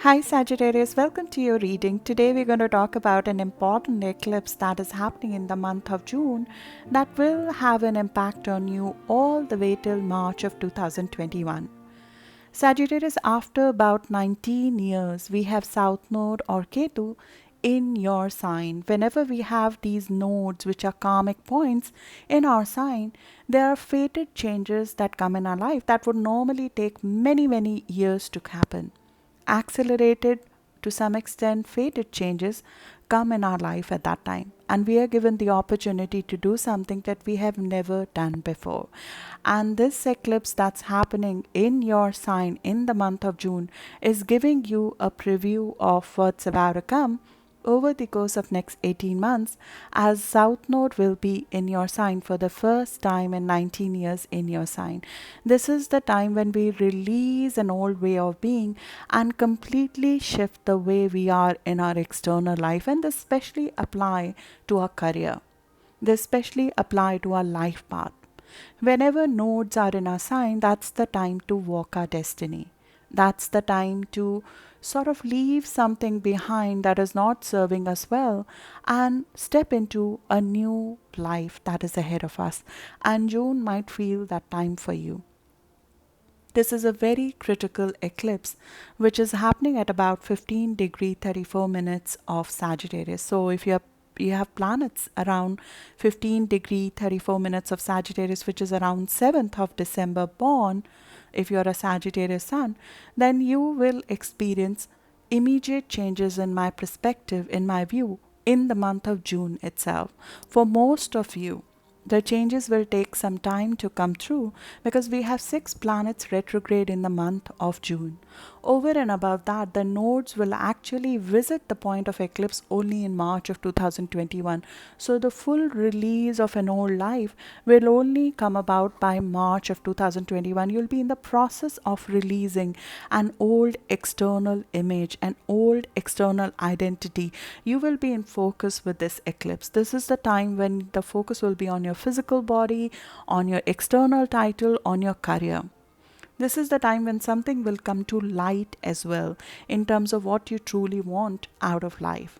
Hi Sagittarius, welcome to your reading. Today we're going to talk about an important eclipse that is happening in the month of June that will have an impact on you all the way till March of 2021. Sagittarius, after about 19 years, we have South Node or Ketu in your sign. Whenever we have these nodes, which are karmic points in our sign, there are fated changes that come in our life that would normally take many, many years to happen. Accelerated, to some extent fated changes come in our life at that time, and we are given the opportunity to do something that we have never done before. And this eclipse that's happening in your sign in the month of June is giving you a preview of what's about to come over the course of next 18 months, as South Node will be in your sign for the first time in 19 years in your sign. This is the time when we release an old way of being and completely shift the way we are in our external life, and this especially apply to our career. This especially apply to our life path. Whenever nodes are in our sign, that's the time to walk our destiny. That's the time to sort of leave something behind that is not serving us well and step into a new life that is ahead of us. And June might feel that time for you. This is a very critical eclipse which is happening at about 15 degree 34 minutes of Sagittarius. So if you have planets around 15 degree 34 minutes of Sagittarius, which is around 7th of December born, if you're a Sagittarius sun, then you will experience immediate changes in my perspective, in my view, in the month of June itself. For most of you, the changes will take some time to come through because we have 6 planets retrograde in the month of June. Over and above that, the nodes will actually visit the point of eclipse only in March of 2021. So the full release of an old life will only come about by March of 2021. You'll be in the process of releasing an old external image, an old external identity. You will be in focus with this eclipse. This is the time when the focus will be on your physical body, on your external title, on your career. This is the time when something will come to light as well in terms of what you truly want out of life.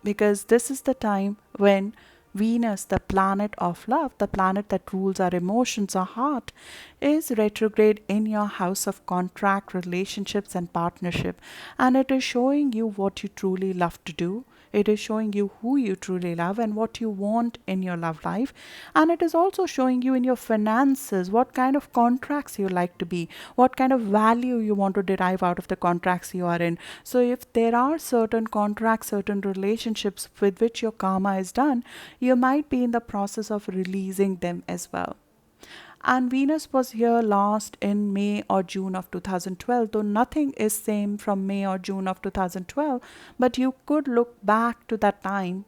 Because this is the time when Venus, the planet of love, the planet that rules our emotions, our heart, is retrograde in your house of contract, relationships, and partnership. And it is showing you what you truly love to do. It is showing you who you truly love and what you want in your love life. And it is also showing you in your finances what kind of contracts you like to be, what kind of value you want to derive out of the contracts you are in. So, if there are certain contracts, certain relationships with which your karma is done, you might be in the process of releasing them as well. And Venus was here last in May or June of 2012, though nothing is same from May or June of 2012, but you could look back to that time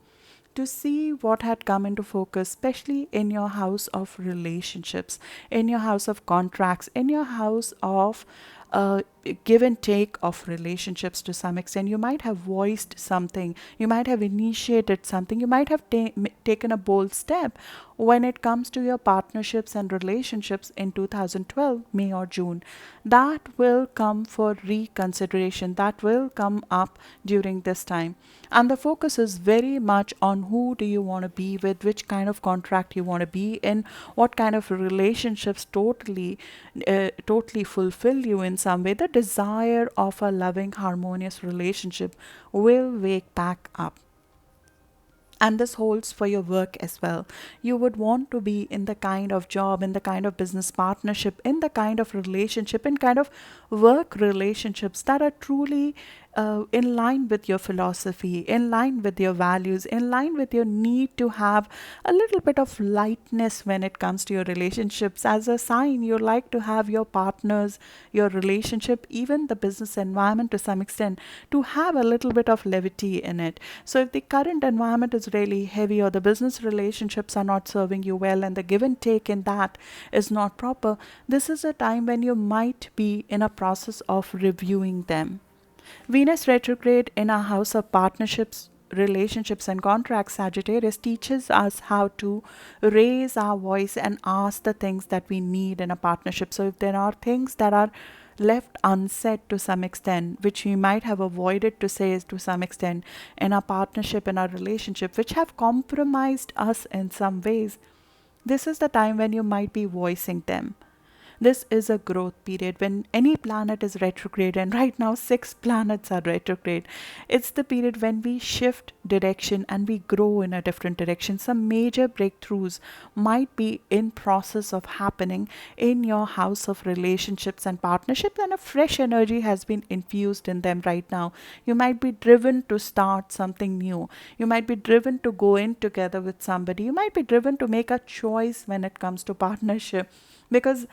to see what had come into focus, especially in your house of relationships, in your house of contracts, in your house of uh, give and take of relationships to some extent. You might have voiced something, you might have initiated something, you might have taken a bold step when it comes to your partnerships and relationships in 2012, May or June. That will come for reconsideration, that will come up during this time. And the focus is very much on who do you want to be with, which kind of contract you want to be in, what kind of relationships totally fulfill you in some way. The desire of a loving, harmonious relationship will wake back up. And this holds for your work as well. You would want to be in the kind of job, in the kind of business partnership, in the kind of relationship, in kind of work relationships that are truly in line with your philosophy, in line with your values, in line with your need to have a little bit of lightness when it comes to your relationships. As a sign, you like to have your partners, your relationship, even the business environment to some extent, to have a little bit of levity in it. So if the current environment is really heavy or the business relationships are not serving you well and the give and take in that is not proper, this is a time when you might be in a process of reviewing them. Venus retrograde in our house of partnerships, relationships, and contracts, Sagittarius, teaches us how to raise our voice and ask the things that we need in a partnership. So, if there are things that are left unsaid to some extent, which we might have avoided to say to some extent in our partnership, in our relationship, which have compromised us in some ways. This is the time when you might be voicing them. This is a growth period when any planet is retrograde, and right now, six planets are retrograde. It's the period when we shift direction and we grow in a different direction. Some major breakthroughs might be in process of happening in your house of relationships and partnerships, and a fresh energy has been infused in them right now. You might be driven to start something new. You might be driven to go in together with somebody. You might be driven to make a choice when it comes to partnership, because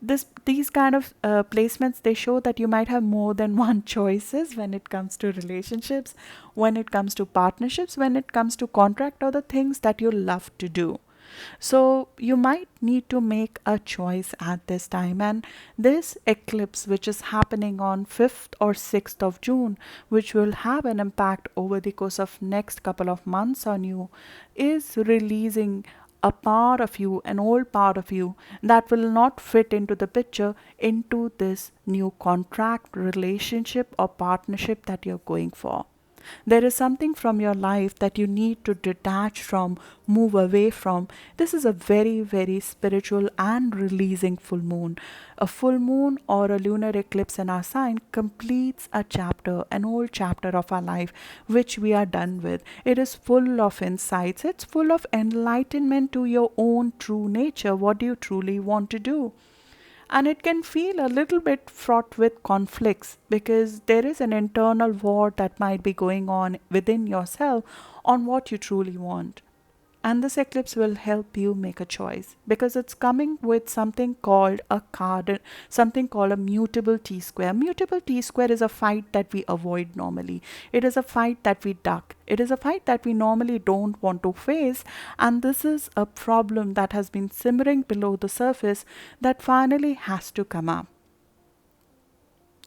these kind of placements, they show that you might have more than one choices when it comes to relationships, when it comes to partnerships, when it comes to contract or the things that you love to do. So you might need to make a choice at this time, and this eclipse, which is happening on 5th or 6th of June, which will have an impact over the course of next couple of months on you, is releasing a part of you, an old part of you that will not fit into the picture, into this new contract, relationship, or partnership that you're going for. There is something from your life that you need to detach from, move away from. This is a very, very spiritual and releasing full moon. A full moon or a lunar eclipse in our sign completes a chapter, an old chapter of our life, which we are done with. It is full of insights, it's full of enlightenment to your own true nature. What do you truly want to do? And it can feel a little bit fraught with conflicts, because there is an internal war that might be going on within yourself on what you truly want. And this eclipse will help you make a choice, because it's coming with something called a card, something called a mutable T square. Mutable T square is a fight that we avoid normally. It is a fight that we duck. It is a fight that we normally don't want to face. And this is a problem that has been simmering below the surface that finally has to come up.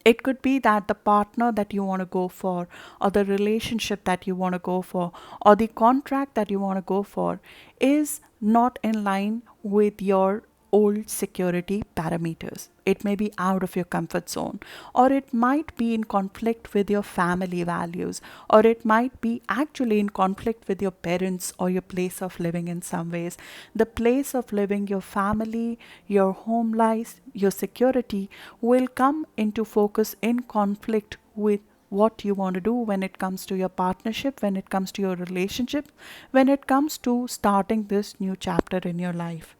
It could be that the partner that you want to go for, or the relationship that you want to go for, or the contract that you want to go for is not in line with your old security parameters. It may be out of your comfort zone, or it might be in conflict with your family values, or it might be actually in conflict with your parents or your place of living in some ways. The place of living, your family, your home life, your security will come into focus in conflict with what you want to do when it comes to your partnership, when it comes to your relationship, when it comes to starting this new chapter in your life.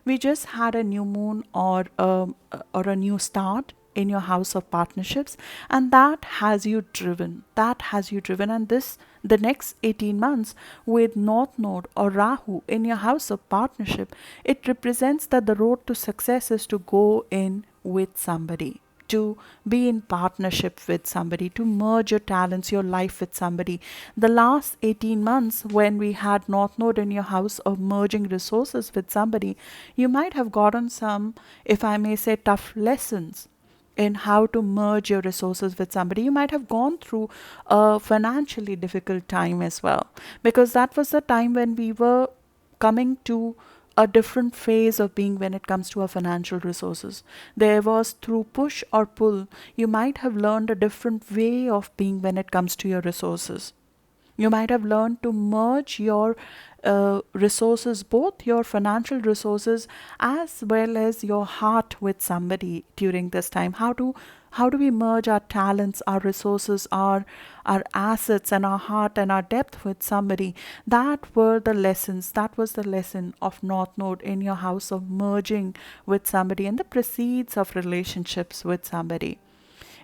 We just had a new moon, or a new start in your house of partnerships, and that has you driven. That has you driven, and this the next 18 months with North Node or Rahu in your house of partnership, it represents that the road to success is to go in with somebody, to be in partnership with somebody, to merge your talents, your life with somebody. The last 18 months, when we had North Node in your house of merging resources with somebody, you might have gotten some, if I may say, tough lessons in how to merge your resources with somebody. You might have gone through a financially difficult time as well, because that was the time when we were coming to a different phase of being when it comes to our financial resources. There was, through push or pull, you might have learned a different way of being when it comes to your resources. You might have learned to merge your resources, both your financial resources as well as your heart, with somebody during this time. How do we merge our talents, our resources, our assets, and our heart and our depth with somebody? That were the lessons. That was the lesson of North Node in your house of merging with somebody, and the proceeds of relationships with somebody.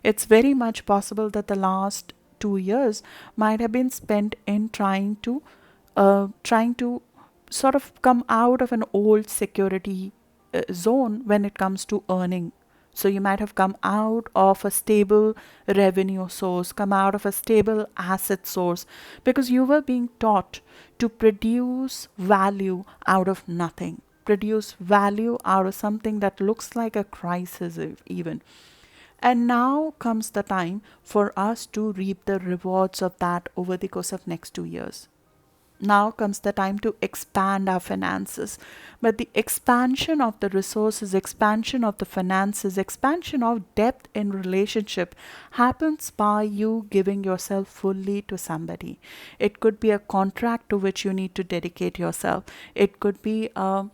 It's very much possible that the last 2 years might have been spent in trying to sort of come out of an old security zone when it comes to earning. So you might have come out of a stable revenue source, come out of a stable asset source, because you were being taught to produce value out of nothing, produce value out of something that looks like a crisis, even. And now comes the time for us to reap the rewards of that over the course of next 2 years. now comes the time to expand our finances. But the expansion of the resources, expansion of the finances, expansion of depth in relationship happens by you giving yourself fully to somebody. It could be a contract to which you need to dedicate yourself. It could be a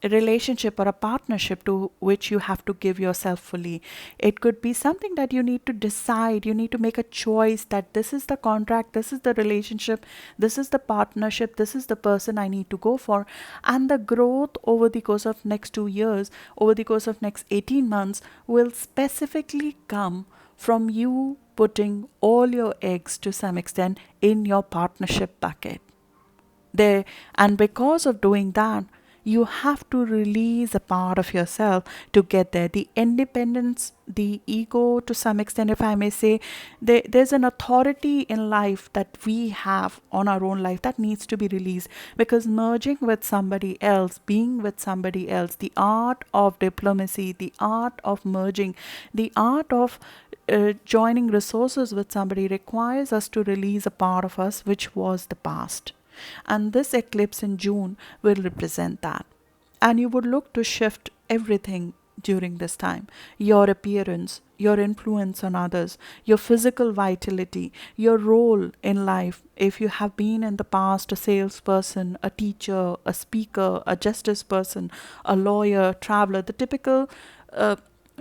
relationship or a partnership to which you have to give yourself fully. It could be something that you need to decide, you need to make a choice that this is the contract, this is the relationship, this is the partnership, this is the person I need to go for. And the growth over the course of next 2 years, over the course of next 18 months will specifically come from you putting all your eggs to some extent in your partnership bucket there. And because of doing that, you have to release a part of yourself to get there. The independence, the ego, to some extent, if I may say, there's an authority in life that we have on our own life that needs to be released, because merging with somebody else, being with somebody else, the art of diplomacy, the art of merging, the art of joining resources with somebody requires us to release a part of us which was the past. And this eclipse in June will represent that. And you would look to shift everything during this time: your appearance, your influence on others, your physical vitality, your role in life. If you have been in the past a salesperson, a teacher, a speaker, a justice person, a lawyer, traveler, the typical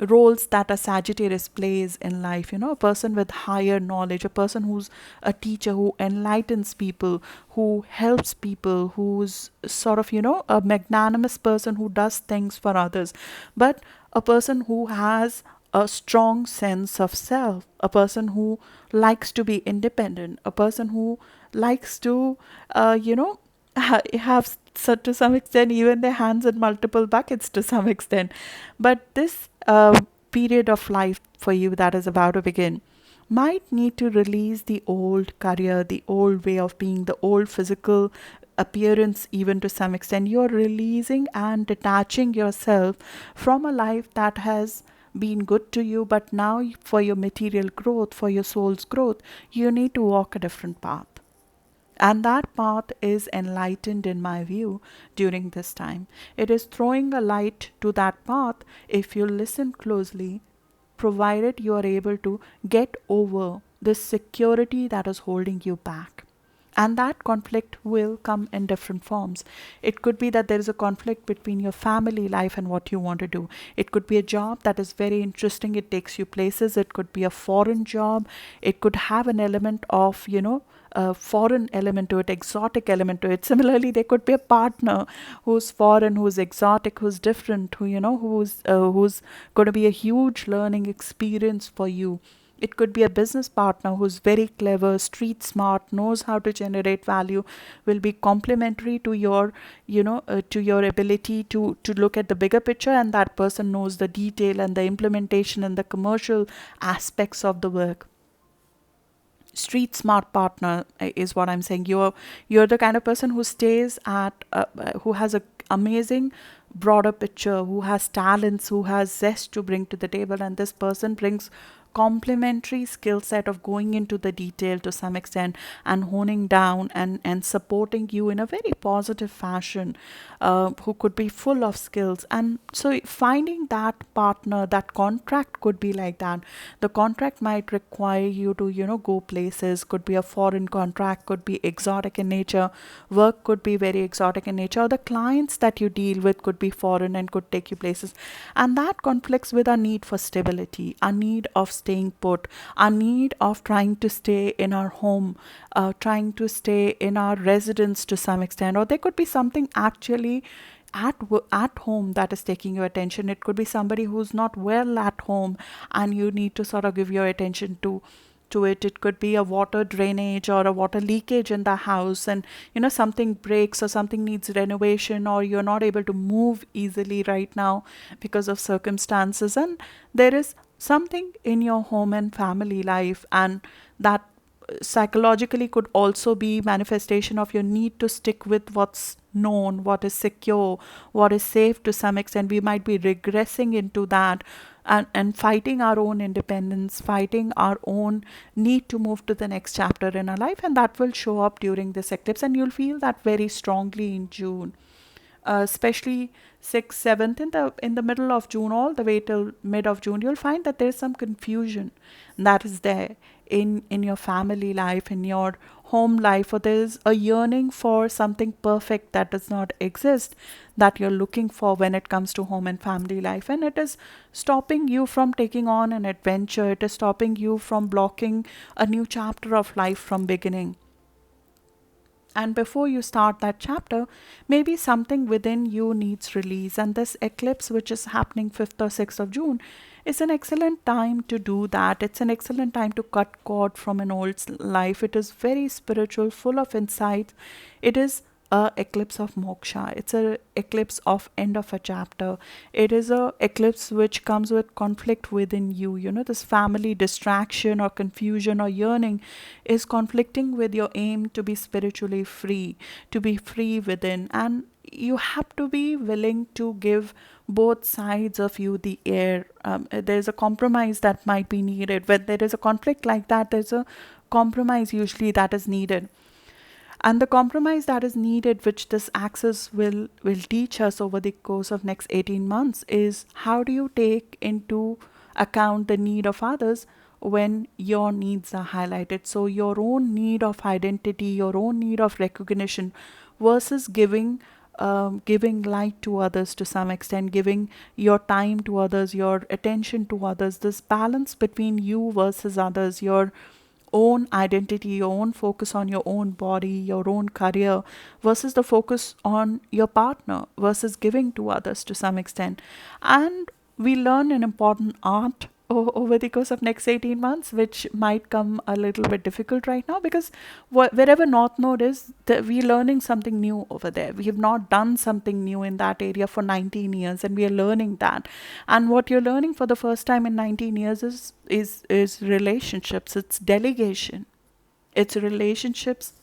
roles that a Sagittarius plays in life, a person with higher knowledge, a person who's a teacher who enlightens people, who helps people, who's sort of, a magnanimous person who does things for others, but a person who has a strong sense of self, a person who likes to be independent, a person who likes to, have so to some extent even their hands in multiple buckets to some extent. But this period of life for you that is about to begin might need to release the old career, the old way of being, the old physical appearance. Even to some extent, you're releasing and detaching yourself from a life that has been good to you, but now for your material growth, for your soul's growth, you need to walk a different path. And that path is enlightened, in my view, during this time. It is throwing a light to that path if you listen closely, provided you are able to get over this security that is holding you back. And that conflict will come in different forms. It could be that there is a conflict between your family life and what you want to do. It could be a job that is very interesting, it takes you places. It could be a foreign job. It could have an element of, a foreign element to it, exotic element to it. Similarly, there could be a partner who's foreign, who's exotic, who's different, who's going to be a huge learning experience for you. It could be a business partner who's very clever, street smart, knows how to generate value, will be complementary to your, to your ability to look at the bigger picture, and that person knows the detail and the implementation and the commercial aspects of the work. Street smart partner is what I'm saying. You're the kind of person who stays at who has a amazing broader picture, who has talents, who has zest to bring to the table, and this person brings complementary skill set of going into the detail to some extent and honing down and supporting you in a very positive fashion, who could be full of skills. And so finding that partner, that contract could be like that. The contract might require you to, go places, could be a foreign contract, could be exotic in nature, work could be very exotic in nature, or the clients that you deal with could be foreign and could take you places. And that conflicts with our need for stability, our need of staying put, our need of trying to stay in our home, trying to stay in our residence to some extent. Or there could be something actually at home that is taking your attention. It could be somebody who's not well at home and you need to sort of give your attention to it. It could be a water drainage or a water leakage in the house, and something breaks or something needs renovation, or you're not able to move easily right now because of circumstances, and there is something in your home and family life, and that psychologically could also be manifestation of your need to stick with what's known, what is secure, what is safe. To some extent we might be regressing into that, and fighting our own independence, fighting our own need to move to the next chapter in our life. And that will show up during this eclipse, and you'll feel that very strongly in June, especially 6th, 7th, in the middle of June, all the way till mid of June. You'll find that there's some confusion that is there in your family life, in your home life, or there's a yearning for something perfect that does not exist, that you're looking for when it comes to home and family life, and it is stopping you from taking on an adventure. It is stopping you from blocking a new chapter of life from beginning. And before you start that chapter, maybe something within you needs release. And this eclipse, which is happening 5th or 6th of June, is an excellent time to do that. It's an excellent time to cut cord from an old life. It is very spiritual, full of insight. It is a eclipse of moksha. It's a eclipse of end of a chapter. It is a eclipse which comes with conflict within you. You know, this family distraction or confusion or yearning is conflicting with your aim to be spiritually free, to be free within. And you have to be willing to give both sides of you the air. There's a compromise that might be needed. When there is a conflict like that, there's a compromise usually that is needed. And the compromise that is needed, which this axis will teach us over the course of next 18 months, is how do you take into account the need of others when your needs are highlighted. So your own need of identity, your own need of recognition, versus giving light to others to some extent, giving your time to others, your attention to others. This balance between you versus others, your own identity, your own focus on your own body, your own career, versus the focus on your partner, versus giving to others to some extent. And we learn an important art over the course of next 18 months, which might come a little bit difficult right now, because wherever North Node is, we're learning something new over there. We have not done something new in that area for 19 years, and we are learning that. And what you're learning for the first time in 19 years is relationships. It's delegation. It's relationships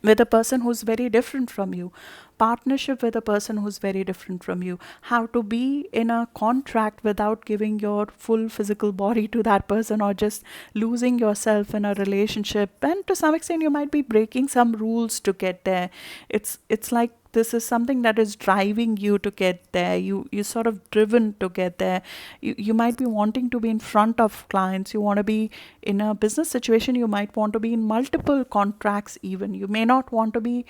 with a person who's very different from you, partnership with a person who's very different from you, how to be in a contract without giving your full physical body to that person, or just losing yourself in a relationship. And to some extent you might be breaking some rules to get there. It's like this is something that is driving you to get there. You sort of driven to get there. You might be wanting to be in front of clients. You want to be in a business situation. You might want to be in multiple contracts. Even you may not want to be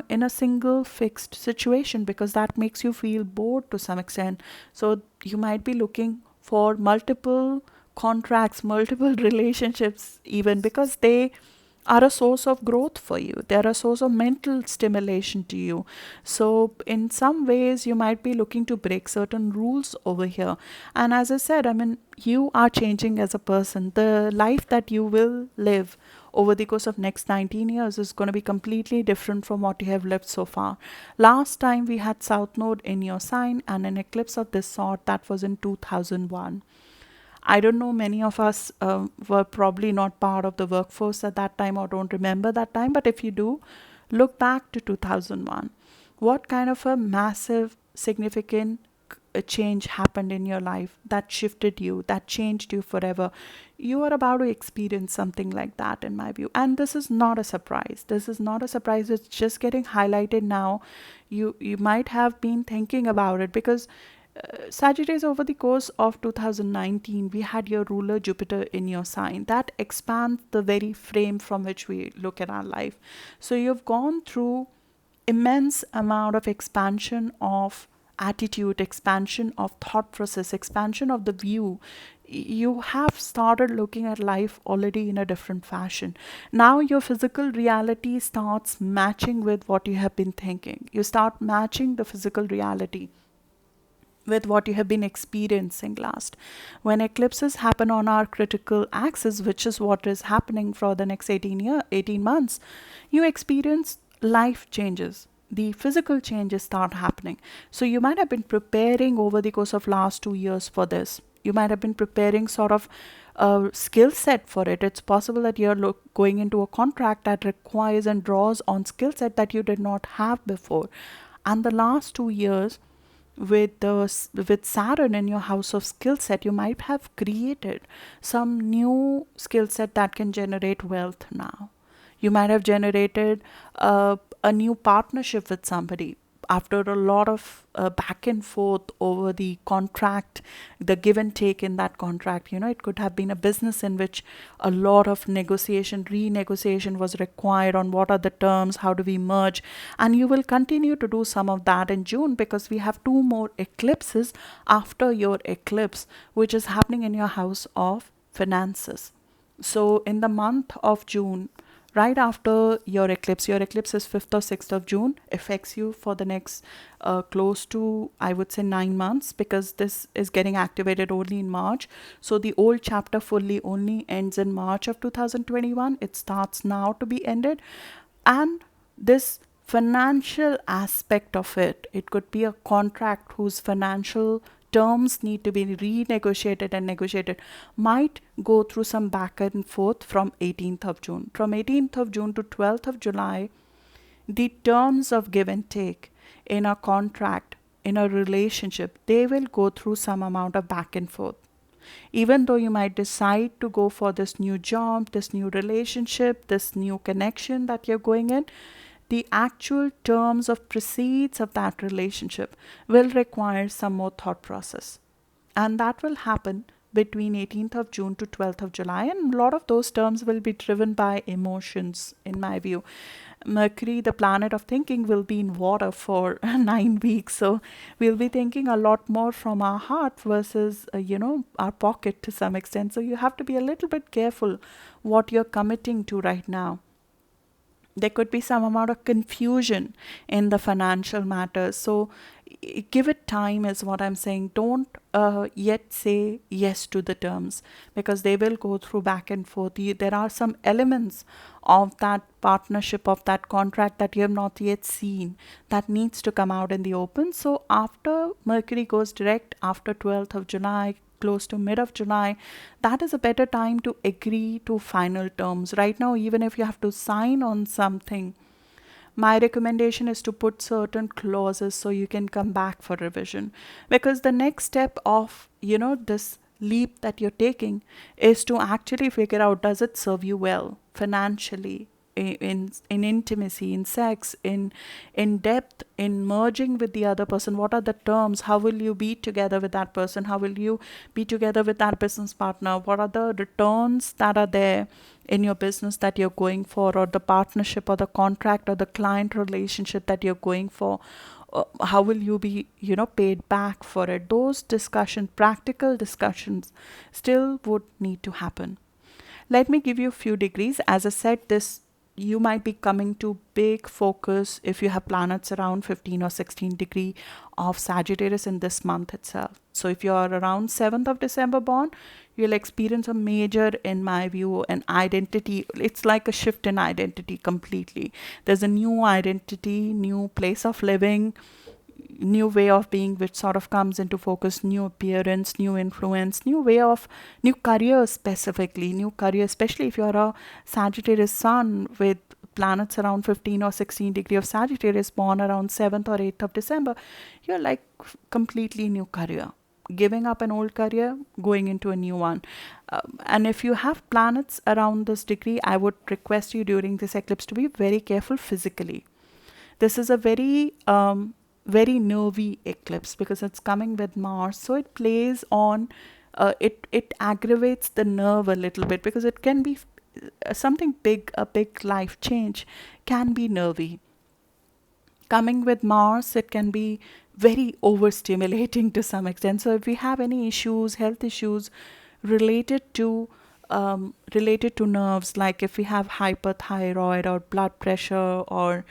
in a single fixed situation, because that makes you feel bored to some extent. So you might be looking for multiple contracts, multiple relationships, even because they are a source of growth for you. They're a source of mental stimulation to you. So, in some ways, you might be looking to break certain rules over here. And as I said, I mean, you are changing as a person. The life that you will live over the course of next 19 years is going to be completely different from what you have lived so far. Last time we had South Node in your sign and an eclipse of this sort, that was in 2001. I don't know, many of us were probably not part of the workforce at that time or don't remember that time. But if you do, look back to 2001. What kind of a massive, significant change happened in your life that shifted you, that changed you forever? You are about to experience something like that, in my view. And this is not a surprise. This is not a surprise. It's just getting highlighted now. You might have been thinking about it, because Sagittarius, over the course of 2019, we had your ruler Jupiter in your sign. That expands the very frame from which we look at our life. So you've gone through immense amount of expansion of attitude, expansion of thought process, expansion of the view. You have started looking at life already in a different fashion. Now your physical reality starts matching with what you have been thinking. You start matching the physical reality with what you have been experiencing last. When eclipses happen on our critical axis, which is what is happening for the next 18 months, you experience life changes. The physical changes start happening. So you might have been preparing over the course of last 2 years for this. You might have been preparing sort of a skill set for it. It's possible that you're going into a contract that requires and draws on skill set that you did not have before. And the last 2 years, with Saturn in your house of skill set, you might have created some new skill set that can generate wealth now. You might have generated a new partnership with somebody after a lot of back and forth over the contract, the give and take in that contract. It could have been a business in which a lot of negotiation, renegotiation was required on what are the terms, how do we merge. And you will continue to do some of that in June, because we have two more eclipses after your eclipse, which is happening in your house of finances. So in the month of June, right after your eclipse is 5th or 6th of June, affects you for the next close to, I would say, 9 months, because this is getting activated only in March. So the old chapter fully only ends in March of 2021. It starts now to be ended. And this financial aspect of it could be a contract whose financial terms need to be renegotiated and negotiated, might go through some back and forth from 18th of June. From 18th of June to 12th of July, the terms of give and take in a contract, in a relationship, they will go through some amount of back and forth. Even though you might decide to go for this new job, this new relationship, this new connection that you're going in, the actual terms of proceeds of that relationship will require some more thought process. And that will happen between 18th of June to 12th of July. And a lot of those terms will be driven by emotions, in my view. Mercury, the planet of thinking, will be in water for 9 weeks. So we'll be thinking a lot more from our heart versus, our pocket to some extent. So you have to be a little bit careful what you're committing to right now. There could be some amount of confusion in the financial matters. So give it time, is what I'm saying. Don't yet say yes to the terms, because they will go through back and forth. There are some elements of that partnership, of that contract, that you have not yet seen, that needs to come out in the open. So after Mercury goes direct, after 12th of July, close to mid of July, that is a better time to agree to final terms. Right now, even if you have to sign on something, my recommendation is to put certain clauses so you can come back for revision. Because the next step of, this leap that you're taking is to actually figure out, does it serve you well financially, in intimacy, in sex, in depth, in merging with the other person. What are the terms? How will you be together with that person? How will you be together with that business partner? What are the returns that are there in your business that you're going for, or the partnership, or the contract, or the client relationship that you're going for? How will you be, paid back for it? Those discussions, practical discussions, still would need to happen. Let me give you a few degrees. As I said, this, you might be coming to big focus if you have planets around 15 or 16 degree of Sagittarius in this month itself. So if you are around 7th of December born, you'll experience a major, in my view, an identity. It's like a shift in identity completely. There's a new identity, new place of living, new way of being, which sort of comes into focus, new appearance, new influence, new career, specifically new career, especially if you're a Sagittarius sun with planets around 15 or 16 degree of Sagittarius born around 7th or 8th of December. You're like completely new career, giving up an old career, going into a new one. And if you have planets around this degree, I would request you during this eclipse to be very careful physically. This is a very nervy eclipse, because it's coming with Mars, so it plays on, it aggravates the nerve a little bit, because it can be something big, a big life change can be nervy. Coming with Mars, it can be very overstimulating to some extent. So if we have any issues, health issues related to nerves, like if we have hyperthyroid or blood pressure, or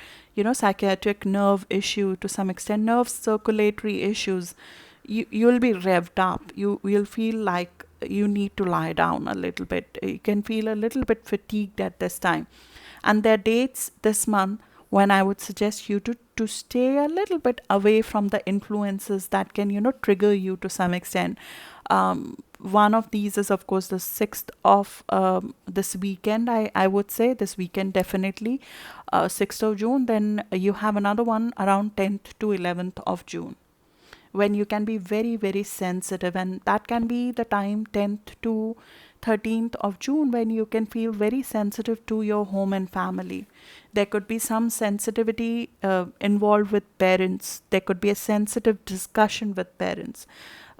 psychiatric nerve issue to some extent, nerve circulatory issues, you'll be revved up. You'll feel like you need to lie down a little bit. You can feel a little bit fatigued at this time. And there are dates this month when I would suggest you to stay a little bit away from the influences that can trigger you to some extent. One of these is, of course, the 6th of this weekend. I would say this weekend, definitely 6th of June. Then you have another one around 10th to 11th of June, when you can be very, very sensitive. And that can be the time, 10th to 13th of June, when you can feel very sensitive to your home and family. There could be some sensitivity involved with parents. There could be a sensitive discussion with parents.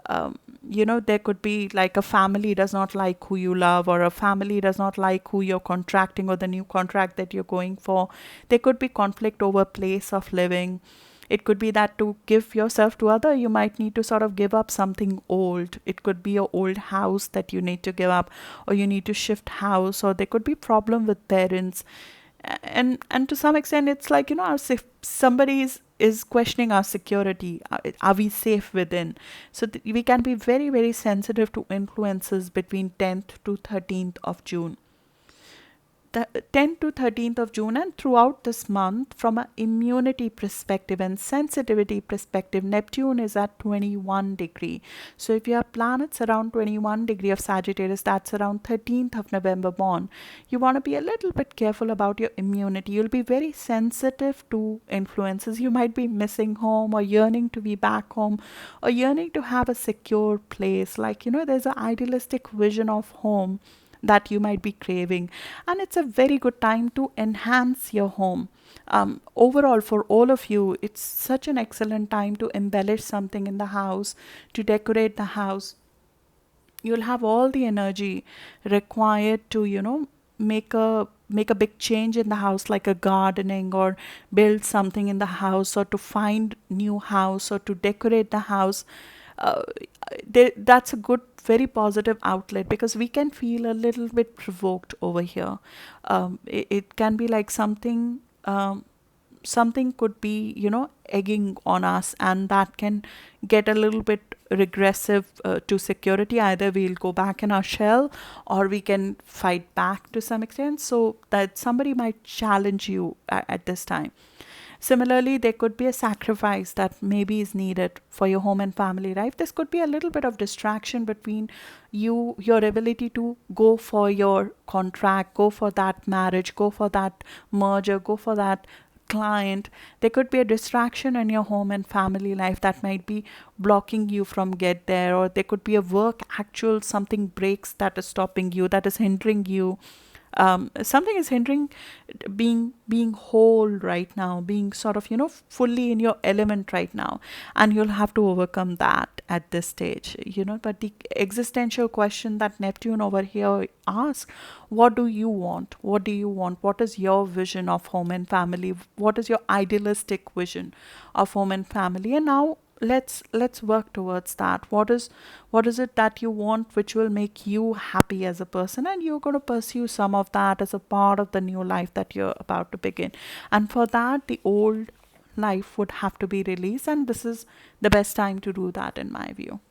There could be like a family does not like who you love, or a family does not like who you're contracting, or the new contract that you're going for. There could be conflict over place of living. It could be that to give yourself to other, you might need to sort of give up something old. It could be your old house that you need to give up, or you need to shift house, or there could be problem with parents. And to some extent, it's like, if somebody is questioning our security, are we safe within? So we can be very, very sensitive to influences between 10th to 13th of June. The 10th to 13th of June, and throughout this month, from an immunity perspective and sensitivity perspective, Neptune is at 21 degree. So if you have planets around 21 degree of Sagittarius, that's around 13th of November born, you want to be a little bit careful about your immunity. You'll be very sensitive to influences. You might be missing home, or yearning to be back home, or yearning to have a secure place. Like, there's an idealistic vision of home that you might be craving, and it's a very good time to enhance your home. Overall, for all of you, it's such an excellent time to embellish something in the house, to decorate the house. You'll have all the energy required to, make a big change in the house, like a gardening, or build something in the house, or to find new house, or to decorate the house. uh, that's a good, very positive outlet, because we can feel a little bit provoked over here. It can be like something could be, egging on us, and that can get a little bit regressive to security. Either we'll go back in our shell, or we can fight back to some extent, so that somebody might challenge you at this time. Similarly, there could be a sacrifice that maybe is needed for your home and family life. This could be a little bit of distraction between your ability to go for your contract, go for that marriage, go for that merger, go for that client. There could be a distraction in your home and family life that might be blocking you from get there, or there could be a work actual something breaks that is stopping you, that is hindering you. Something is hindering being whole right now, being sort of, fully in your element right now, and you'll have to overcome that at this stage. But the existential question that Neptune over here asks: what do you want? What do you want? What is your vision of home and family? What is your idealistic vision of home and family? And now let's work towards that. What is it that you want, which will make you happy as a person, and you're going to pursue some of that as a part of the new life that you're about to begin. And for that, the old life would have to be released, and this is the best time to do that, in my view.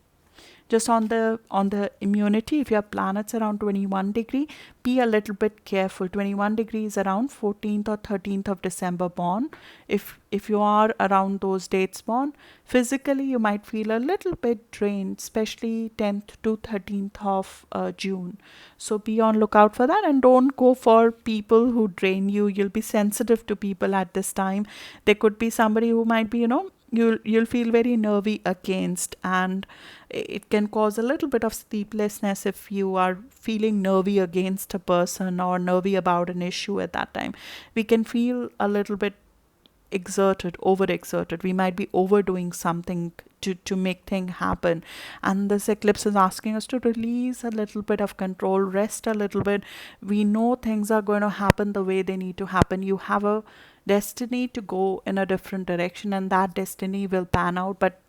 Just on the immunity, if you have planets around 21 degree, be a little bit careful. 21 degrees around 14th or 13th of December born. If you are around those dates born, physically you might feel a little bit drained, especially 10th to 13th of June. So be on lookout for that, and don't go for people who drain you. You'll be sensitive to people at this time. There could be somebody who might be, you'll feel very nervy against, and it can cause a little bit of sleeplessness if you are feeling nervy against a person, or nervy about an issue at that time. We can feel a little bit overexerted. We might be overdoing something to make things happen. And this eclipse is asking us to release a little bit of control, rest a little bit. We know things are going to happen the way they need to happen. You have a destiny to go in a different direction, and that destiny will pan out, but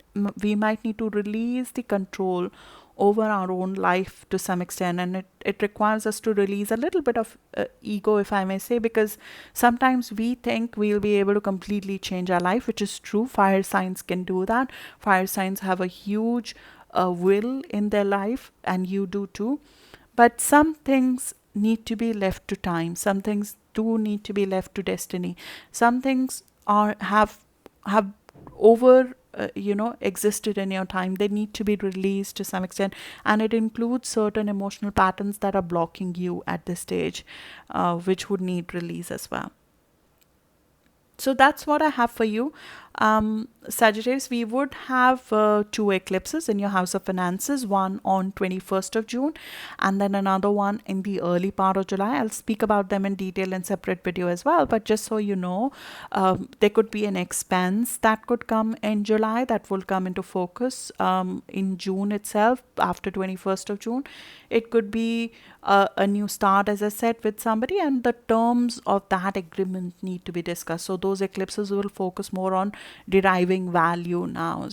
we might need to release the control over our own life to some extent, and it requires us to release a little bit of ego, if I may say, because sometimes we think we'll be able to completely change our life, which is true. Fire signs can do that. Fire signs have a huge will in their life, and you do too. But some things need to be left to time. Some things do need to be left to destiny. Some things have over existed in your time. They need to be released to some extent, and it includes certain emotional patterns that are blocking you at this stage, which would need release as well. So that's what I have for you. Sagittarius, we would have two eclipses in your house of finances, one on 21st of June and then another one in the early part of July. I'll speak about them in detail in separate video as well, but just so you know, there could be an expense that could come in July that will come into focus in June itself, after 21st of June. It could be a new start, as I said, with somebody, and the terms of that agreement need to be discussed. So those eclipses will focus more on deriving value now,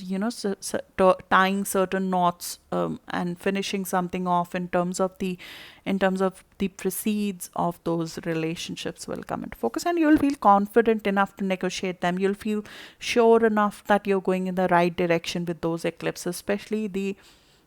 tying certain knots, and finishing something off in terms of the proceeds of those relationships will come into focus, and you'll feel confident enough to negotiate them. You'll feel sure enough that you're going in the right direction with those eclipses, especially the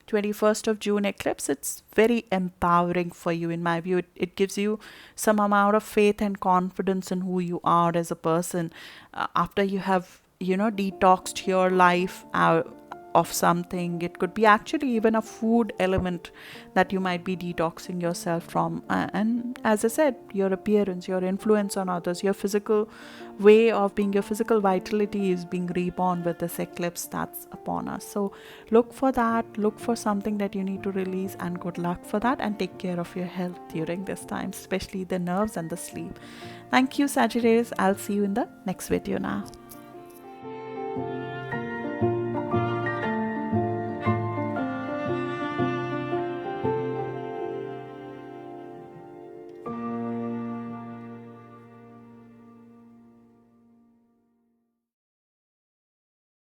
21st of June eclipse. It's very empowering for you, in my view. It gives you some amount of faith and confidence in who you are as a person, after you have, detoxed your life out of something. It could be actually even a food element that you might be detoxing yourself from. And as I said, your appearance, your influence on others, your physical way of being, your physical vitality is being reborn with this eclipse that's upon us. So look for that, look for something that you need to release, and good luck for that, and take care of your health during this time, especially the nerves and the sleep. Thank you, Sagittarius. I'll see you in the next video now.